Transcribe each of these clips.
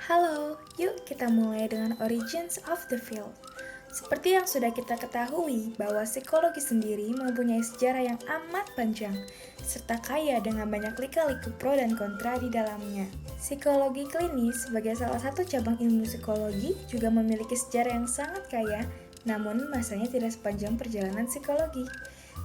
Halo, yuk kita mulai dengan Origins of the Field. Seperti yang sudah kita ketahui bahwa psikologi sendiri mempunyai sejarah yang amat panjang, serta kaya dengan banyak lika-liku pro dan kontra di dalamnya. Psikologi klinis sebagai salah satu cabang ilmu psikologi juga memiliki sejarah yang sangat kaya, namun masanya tidak sepanjang perjalanan psikologi.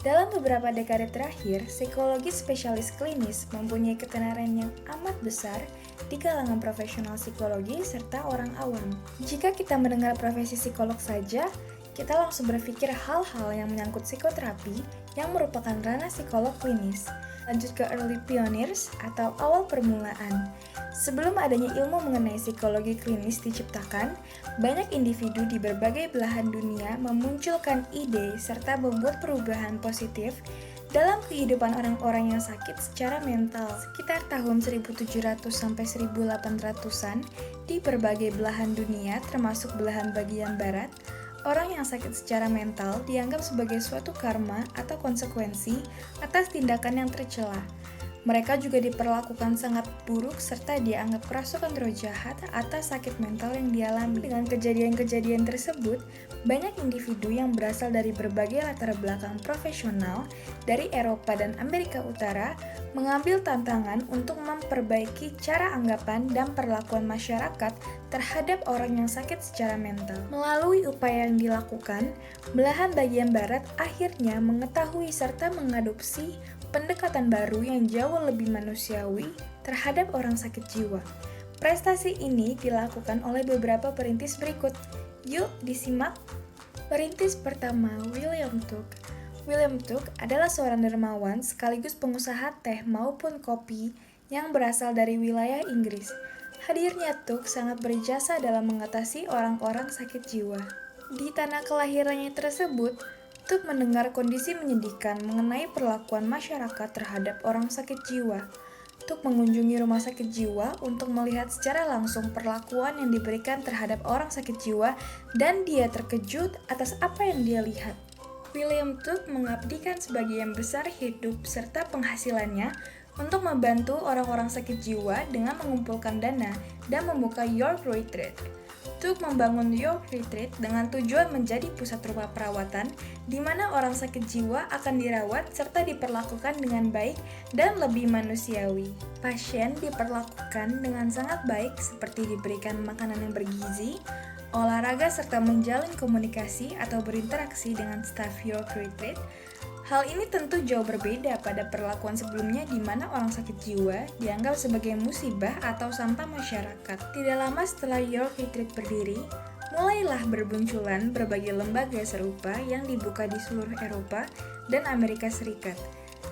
Dalam beberapa dekade terakhir, psikologi spesialis klinis mempunyai ketenaran yang amat besar di kalangan profesional psikologi serta orang awam. Jika kita mendengar profesi psikolog saja, kita langsung berpikir hal-hal yang menyangkut psikoterapi yang merupakan ranah psikolog klinis. Lanjut ke early pioneers atau awal permulaan. Sebelum adanya ilmu mengenai psikologi klinis diciptakan, banyak individu di berbagai belahan dunia memunculkan ide serta membuat perubahan positif dalam kehidupan orang-orang yang sakit secara mental. Sekitar tahun 1700 sampai 1800-an di berbagai belahan dunia termasuk belahan bagian barat, orang yang sakit secara mental dianggap sebagai suatu karma atau konsekuensi atas tindakan yang tercela. Mereka juga diperlakukan sangat buruk serta dianggap kerasukan roh jahat atas sakit mental yang dialami. Dengan kejadian-kejadian tersebut, banyak individu yang berasal dari berbagai latar belakang profesional dari Eropa dan Amerika Utara mengambil tantangan untuk memperbaiki cara anggapan dan perlakuan masyarakat terhadap orang yang sakit secara mental. Melalui upaya yang dilakukan, belahan bagian barat akhirnya mengetahui serta mengadopsi pendekatan baru yang jauh lebih manusiawi terhadap orang sakit jiwa. Prestasi ini dilakukan oleh beberapa perintis berikut. Yuk disimak. Perintis pertama, William Tuke. William Tuke adalah seorang dermawan sekaligus pengusaha teh maupun kopi yang berasal dari wilayah Inggris. Hadirnya Tuke sangat berjasa dalam mengatasi orang-orang sakit jiwa. Di tanah kelahirannya tersebut, Tuke mendengar kondisi menyedihkan mengenai perlakuan masyarakat terhadap orang sakit jiwa. Tuke mengunjungi rumah sakit jiwa untuk melihat secara langsung perlakuan yang diberikan terhadap orang sakit jiwa dan dia terkejut atas apa yang dia lihat. William Tuke mengabdikan sebagian besar hidup serta penghasilannya untuk membantu orang-orang sakit jiwa dengan mengumpulkan dana dan membuka York Retreat. Tuke membangun York Retreat dengan tujuan menjadi pusat rumah perawatan di mana orang sakit jiwa akan dirawat serta diperlakukan dengan baik dan lebih manusiawi. Pasien diperlakukan dengan sangat baik seperti diberikan makanan yang bergizi, olahraga serta menjalin komunikasi atau berinteraksi dengan staf York Retreat. Hal ini tentu jauh berbeda pada perlakuan sebelumnya di mana orang sakit jiwa dianggap sebagai musibah atau sampah masyarakat. Tidak lama setelah York Retreat berdiri, mulailah bermunculan berbagai lembaga serupa yang dibuka di seluruh Eropa dan Amerika Serikat.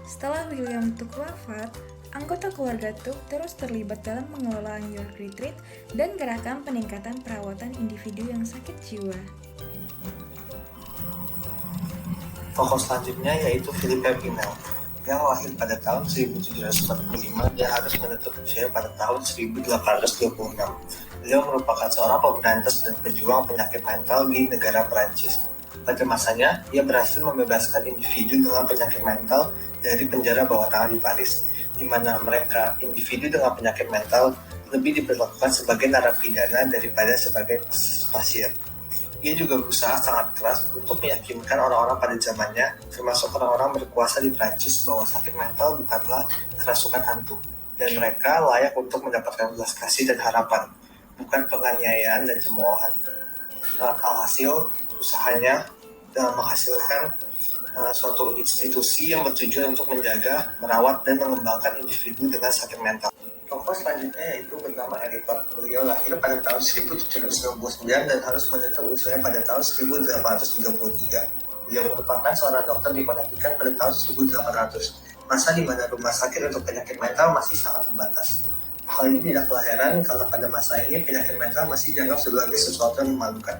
Setelah William Tuke wafat, anggota keluarga Tuke terus terlibat dalam pengelolaan York Retreat dan gerakan peningkatan perawatan individu yang sakit jiwa. Tokoh selanjutnya yaitu Philippe Pinel, yang lahir pada tahun 1745 dan harus menutup usia pada tahun 1826. Beliau merupakan seorang pemberantas dan pejuang penyakit mental di negara Perancis. Pada masanya, ia berhasil membebaskan individu dengan penyakit mental dari penjara bawah tanah di Paris, di mana mereka, individu dengan penyakit mental, lebih diperlakukan sebagai narapidana daripada sebagai pasien. Ia juga berusaha sangat keras untuk meyakinkan orang-orang pada zamannya, termasuk orang-orang berkuasa di Prancis, bahwa sakit mental bukanlah kerasukan hantu, dan mereka layak untuk mendapatkan belas kasih dan harapan, bukan penganiayaan dan cemoohan. Alhasil, usahanya menghasilkan suatu institusi yang bertujuan untuk menjaga, merawat, dan mengembangkan individu dengan sakit mental. Tokoh selanjutnya yaitu bernama Eriton. Beliau lahir pada tahun 1799 dan harus menutup usianya pada tahun 1833. Beliau merupakan seorang dokter di Connecticut pada tahun 1800, masa di mana rumah sakit untuk penyakit mental masih sangat terbatas. Hal ini tidak heran karena pada masa ini penyakit mental masih dianggap sebagai sesuatu yang memalukan.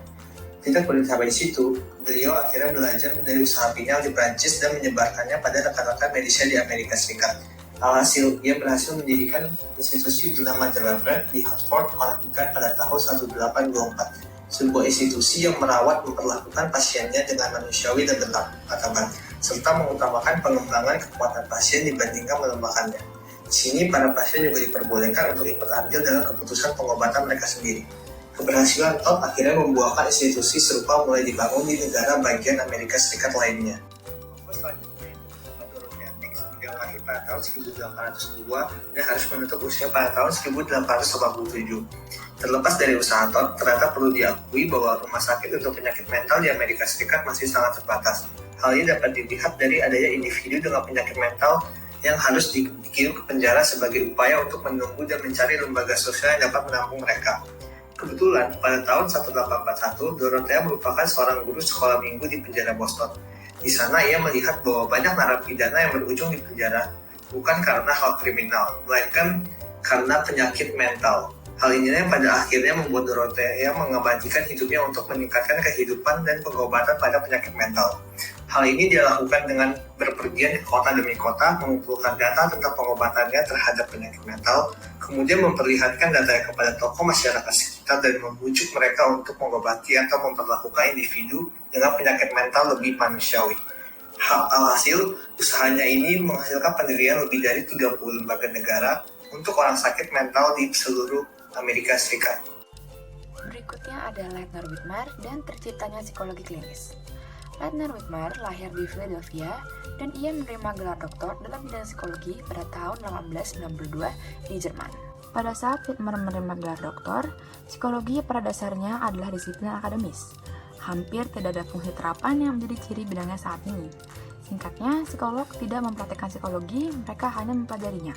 Tidak berhenti sampai di situ, beliau akhirnya belajar dari usaha pinjal di Prancis dan menyebarkannya pada rekan-rekan medisnya di Amerika Serikat. Alhasil, ia berhasil mendirikan institusi bernama The Reverend di Hartford, Connecticut pada tahun 1824. Sebuah institusi yang merawat memperlakukan pasiennya dengan manusiawi dan bermartabat, serta mengutamakan pengembangan kekuatan pasien dibandingkan melemahkannya. Di sini para pasien juga diperbolehkan untuk ikut andil dalam keputusan pengobatan mereka sendiri. Keberhasilan Todd akhirnya membuahkan institusi serupa mulai dibangun di negara bagian Amerika Serikat lainnya. Selanjutnya itu Dorothea Dix yang lahir pada tahun 1802 dan harus menutup usia pada tahun 1887. Terlepas dari usaha Todd, ternyata perlu diakui bahwa rumah sakit untuk penyakit mental di Amerika Serikat masih sangat terbatas. Hal ini dapat dilihat dari adanya individu dengan penyakit mental yang harus dikirim ke penjara sebagai upaya untuk menunggu dan mencari lembaga sosial yang dapat menampung mereka. Kebetulan, pada tahun 1841, Dorothea merupakan seorang guru sekolah minggu di penjara Boston. Di sana ia melihat bahwa banyak narapidana yang berujung di penjara bukan karena hal kriminal, melainkan karena penyakit mental. Hal ini yang pada akhirnya membuat Dorothea mengabadikan hidupnya untuk meningkatkan kehidupan dan pengobatan pada penyakit mental. Hal ini dia lakukan dengan berpergian ke kota demi kota, mengumpulkan data tentang pengobatannya terhadap penyakit mental, kemudian memperlihatkan datanya kepada tokoh masyarakat sekitar dan membujuk mereka untuk mengobati atau memperlakukan individu dengan penyakit mental lebih manusiawi. Alhasil, usahanya ini menghasilkan pendirian lebih dari 30 lembaga negara untuk orang sakit mental di seluruh Amerika Serikat. Berikutnya ada Leitner Whitmer dan terciptanya psikologi klinis. Leitner Whitmer lahir di Philadelphia dan ia menerima gelar doktor dalam bidang psikologi pada tahun 1892 di Jerman. Pada saat Whitmer menerima gelar doktor, psikologi pada dasarnya adalah disiplin akademis. Hampir tidak ada fungsi terapan yang menjadi ciri bidangnya saat ini. Singkatnya, psikolog tidak mempraktikkan psikologi, mereka hanya mempelajarinya.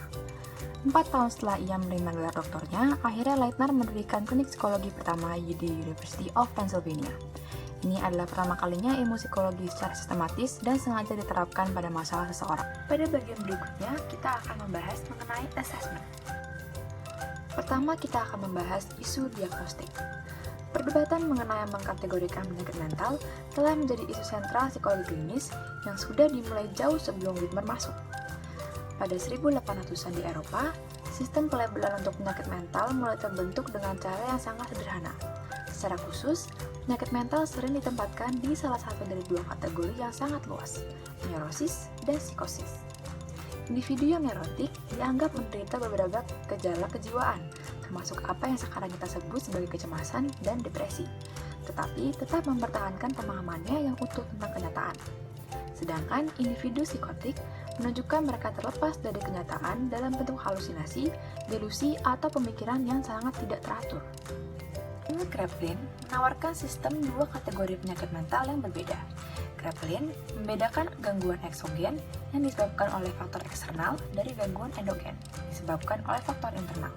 4 tahun setelah ia menerima gelar doktornya, akhirnya Leitner mendirikan klinik psikologi pertama di University of Pennsylvania. Ini adalah pertama kalinya ilmu psikologi secara sistematis dan sengaja diterapkan pada masalah seseorang. Pada bagian berikutnya, kita akan membahas mengenai assessment. Pertama, kita akan membahas isu diagnostik. Perdebatan mengenai mengkategorikan penyakit mental telah menjadi isu sentral psikologi klinis yang sudah dimulai jauh sebelum Whitmer masuk. Pada 1800-an di Eropa, sistem pelabelan untuk penyakit mental mulai terbentuk dengan cara yang sangat sederhana. Secara khusus, penyakit mental sering ditempatkan di salah satu dari dua kategori yang sangat luas, neurosis dan psikosis. Individu yang neurotik dianggap menderita beberapa gejala kejiwaan, termasuk apa yang sekarang kita sebut sebagai kecemasan dan depresi, tetapi tetap mempertahankan pemahamannya yang utuh tentang kenyataan. Sedangkan individu psikotik menunjukkan mereka terlepas dari kenyataan dalam bentuk halusinasi, delusi, atau pemikiran yang sangat tidak teratur. Emil Kraepelin menawarkan sistem dua kategori penyakit mental yang berbeda. Kraepelin membedakan gangguan eksogen yang disebabkan oleh faktor eksternal dari gangguan endogen disebabkan oleh faktor internal.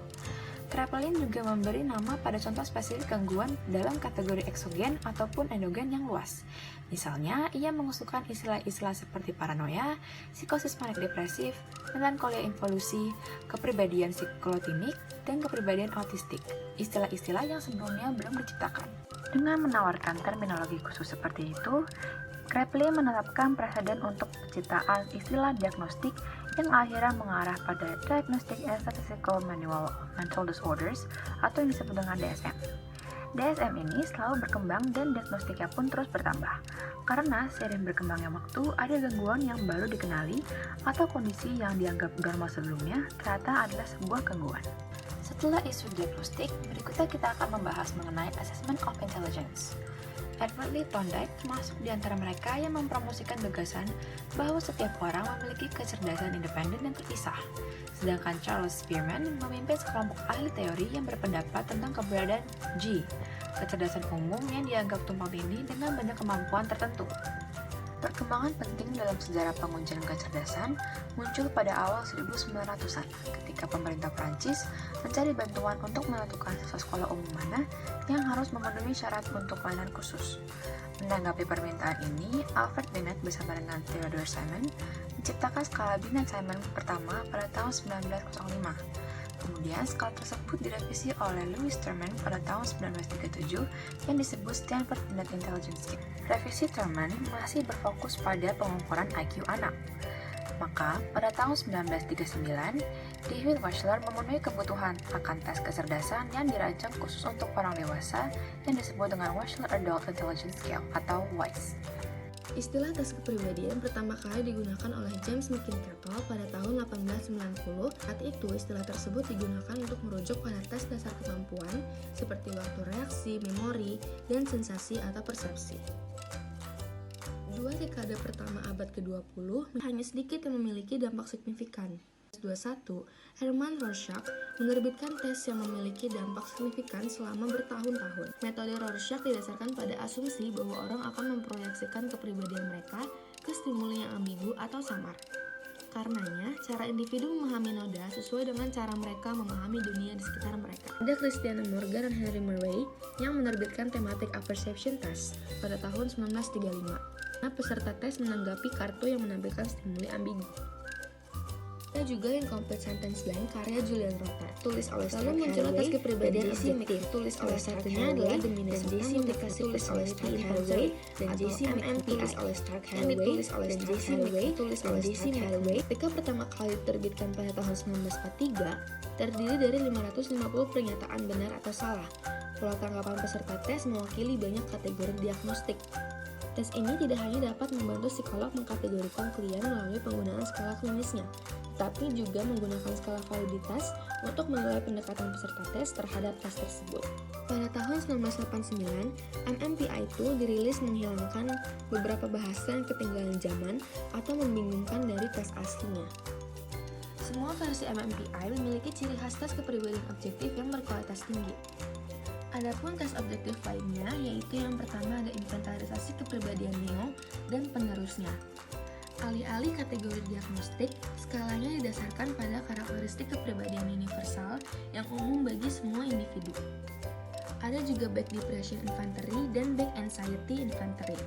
Kraepelin juga memberi nama pada contoh spesifik gangguan dalam kategori eksogen ataupun endogen yang luas. Misalnya, ia mengusulkan istilah-istilah seperti paranoia, psikosis manik depresif, melankolia involusi, kepribadian siklotimik, dan kepribadian autistik, istilah-istilah yang sebelumnya belum diciptakan. Dengan menawarkan terminologi khusus seperti itu, Kraepelin menetapkan preseden untuk penciptaan istilah diagnostik yang akhirnya mengarah pada Diagnostic and Statistical Manual of Mental Disorders atau yang disebut dengan DSM. DSM ini selalu berkembang dan diagnostiknya pun terus bertambah, karena seiring berkembangnya waktu ada gangguan yang baru dikenali atau kondisi yang dianggap normal sebelumnya ternyata adalah sebuah gangguan. Setelah isu diagnostik, berikutnya kita akan membahas mengenai Assessment of Intelligence. Edward Lee Thorndike termasuk di antara mereka yang mempromosikan gagasan bahwa setiap orang memiliki kecerdasan independen dan terpisah. Sedangkan Charles Spearman memimpin sekelompok ahli teori yang berpendapat tentang keberadaan G, kecerdasan umum yang dianggap tumpang tindih dengan banyak kemampuan tertentu. Perkembangan penting dalam sejarah pengujian kecerdasan muncul pada awal 1900-an ketika pemerintah Prancis mencari bantuan untuk menentukan siswa sekolah umum mana yang harus memenuhi syarat untuk pelayanan khusus. Menanggapi permintaan ini, Alfred Binet bersama dengan Theodore Simon menciptakan skala Binet-Simon pertama pada tahun 1905. Kemudian, skala tersebut direvisi oleh Louis Terman pada tahun 1937 yang disebut Stanford Binet Intelligence Scale. Revisi Terman masih berfokus pada pengukuran IQ anak. Maka, pada tahun 1939, David Wechsler memenuhi kebutuhan akan tes kecerdasan yang dirancang khusus untuk orang dewasa yang disebut dengan Wechsler Adult Intelligence Scale atau WISE. Istilah tes kepribadian pertama kali digunakan oleh James McIntyre pada tahun 1990, saat itu istilah tersebut digunakan untuk merujuk pada tes dasar kemampuan seperti waktu reaksi, memori, dan sensasi atau persepsi. Dua dekade pertama abad ke-20 hanya sedikit yang memiliki dampak signifikan. 21, Hermann Rorschach menerbitkan tes yang memiliki dampak signifikan selama bertahun-tahun. Metode Rorschach didasarkan pada asumsi bahwa orang akan memproyeksikan kepribadian mereka ke stimuli yang ambigu atau samar. Karenanya, cara individu memahami noda sesuai dengan cara mereka memahami dunia di sekitar mereka. Ada Christiane Morgan dan Henry Murray yang menerbitkan Thematic Apperception Test pada tahun 1935. Peserta tes menanggapi kartu yang menampilkan stimuli ambigu. Ada juga Incomplete Sentence Blank karya Julian Rotter, tulis oleh Stark Hathaway, tes kepribadian objektif, tulis oleh Stark Hathaway, dan JC McTeague, tulis oleh Stark Hathaway, dan JC McTeague, tulis oleh Stark Hathaway, tulis oleh Stark Hathaway, tulis oleh JC Hathaway. Ketika pertama kali diterbitkan pada tahun 1943, terdiri dari 550 pernyataan benar atau salah. Pola tanggapan peserta tes mewakili banyak kategori diagnostik. Tes ini tidak hanya dapat membantu psikolog mengkategorikan klien melalui penggunaan skala klinisnya, tapi juga menggunakan skala validitas untuk menilai pendekatan peserta tes terhadap tes tersebut. Pada tahun 1989, MMPI-2 dirilis menghilangkan beberapa bahasa yang ketinggalan zaman atau membingungkan dari tes aslinya. Semua versi MMPI memiliki ciri khas tes kepribadian objektif yang berkualitas tinggi. Adapun tes objektif lainnya, yaitu yang pertama ada inventarisasi kepribadian Neo dan penerusnya. Alih-alih kategori diagnostik, skalanya didasarkan pada karakteristik kepribadian universal yang umum bagi semua individu. Ada juga Back Depression Inventory dan Back Anxiety Inventory.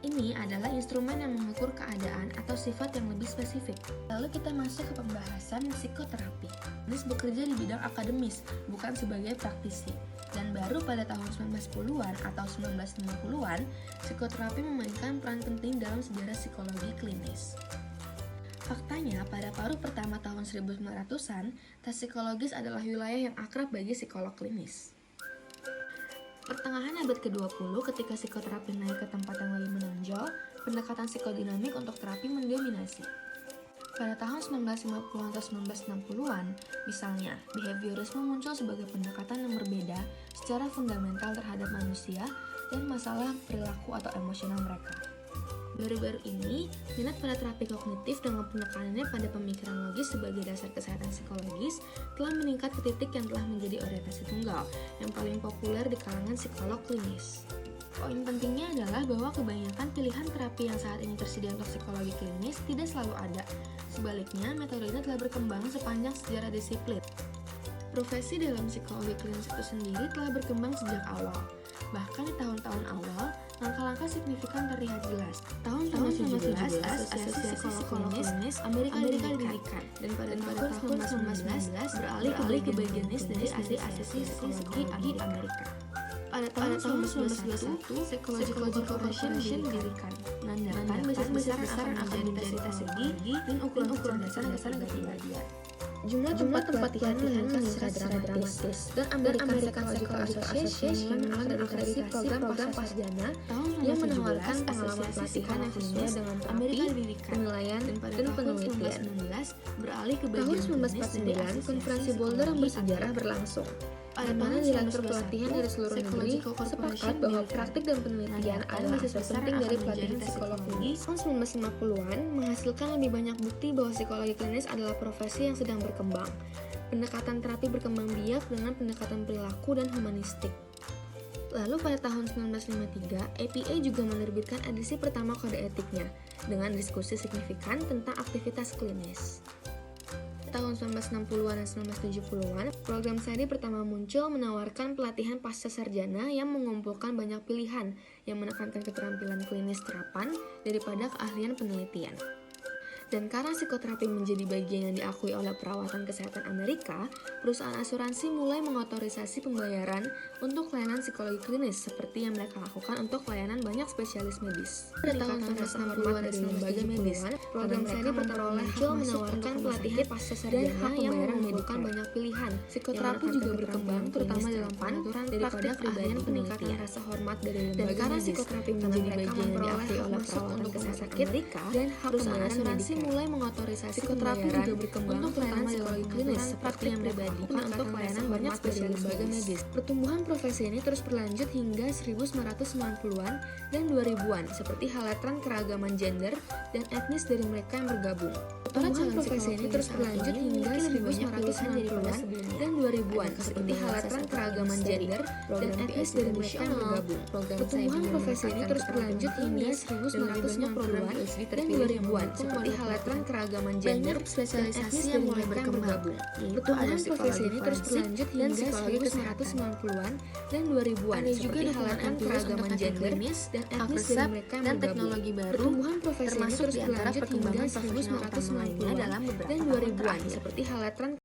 Ini adalah instrumen yang mengukur keadaan atau sifat yang lebih spesifik. Lalu kita masuk ke pembahasan psikoterapi. Nis bekerja di bidang akademis, bukan sebagai praktisi. Dan baru pada tahun 1910-an atau 1950-an, psikoterapi memainkan peran penting dalam sejarah psikologi klinis. Faktanya, pada paruh pertama tahun 1900-an, tes psikologis adalah wilayah yang akrab bagi psikolog klinis. Pertengahan abad ke-20, ketika psikoterapi naik ke tempat yang lebih menonjol, pendekatan psikodinamik untuk terapi mendominasi. Pada tahun 1950-an atau 1960-an, misalnya, behaviorisme muncul sebagai pendekatan yang berbeda secara fundamental terhadap manusia dan masalah perilaku atau emosional mereka. Baru-baru ini, minat pada terapi kognitif dengan penekanannya pada pemikiran logis sebagai dasar kesehatan psikologis telah meningkat ke titik yang telah menjadi orientasi tunggal yang paling populer di kalangan psikolog klinis. Poin pentingnya adalah bahwa kebanyakan pilihan terapi yang saat ini tersedia untuk psikologi klinis tidak selalu ada. Sebaliknya, metode ini telah berkembang sepanjang sejarah disiplin. Profesi dalam psikologi klinis itu sendiri telah berkembang sejak awal. Bahkan di tahun-tahun awal, langkah-langkah signifikan terlihat jelas. Tahun 1917, Asosiasi Psikolog Klinis Amerika didirikan, dan pada tahun 1919 beralih ke bagian klinis dari Asosiasi Psikologi Amerika. Pada tahun 1921, Psychological Corporation didirikan, menandakan besar-besar akan menjadi tes psikologi dan ukuran dasar kepribadian. Jumlah tempat pelatihan meningkat dramatis, dan American Psychological Association mengakreditasi program pasjana yang menawarkan pengalaman pelatihan yang sesuai dengan terapi, penilaian, dan penelitian. Beralih ke bagian tahun 1949, konferensi Boulder yang bersejarah berlangsung. Pada mana direktur pelatihan dari seluruh negeri sepakat bahwa praktik dan penelitian adalah aspek penting dari pelatihan psikologi. Tahun 1950-an menghasilkan lebih banyak bukti bahwa psikologi klinis adalah profesi yang sedang berkembang. Pendekatan terapi berkembang biak dengan pendekatan perilaku dan humanistik. Lalu pada tahun 1953, APA juga menerbitkan edisi pertama kode etiknya dengan diskusi signifikan tentang aktivitas klinis. Tahun 1960-an dan 1970-an, program seri pertama muncul menawarkan pelatihan pasca sarjana yang mengumpulkan banyak pilihan yang menekankan keterampilan klinis terapan daripada keahlian penelitian. Dan karena psikoterapi menjadi bagian yang diakui oleh perawatan kesehatan Amerika, perusahaan asuransi mulai mengotorisasi pembayaran untuk layanan psikologi klinis seperti yang mereka lakukan untuk layanan banyak spesialis medis. Pada tahun 1960-an dari lembaga medis, program seri pertama muncul menawarkan pelatihan pasca sarjana yang membutuhkan banyak pilihan. Psikoterapi juga berkembang terutama dalam pengaturan daripada keahlian peningkatan rasa hormat dari lembaga medis. Dan karena psikoterapi menjadi bagian yang diakui oleh perawatan kesehatan Amerika dan hak pembayaran asuransi mulai mengotorisasi psikoterapi juga berkembang untuk layanan psikologi klinis seperti yang pribadi dan untuk layanan banyak spesialis lembaga medis. Pertumbuhan profesi ini terus berlanjut hingga 1990-an dan 2000-an seperti halatran keragaman gender dan etnis dari mereka yang bergabung. Pertumbuhan profesi ini terus berlanjut hingga 1990-an dan 2000-an seperti halatran keragaman gender dan etnis dari mereka yang bergabung. Pertumbuhan profesi ini terus berlanjut hingga 1990-an dan 2000-an seperti halatran keragaman gender dan etnis dari mereka yang bergabung. Pertumbuhan profesi ini terus berlanjut hingga 1990-an dan 2000-an seperti halatran keragaman gender dan etnis dari mereka yang bergabung. Pertumbuhan profesi ini terus berlanjut hingga 1990-an dan 2000-an seperti halatran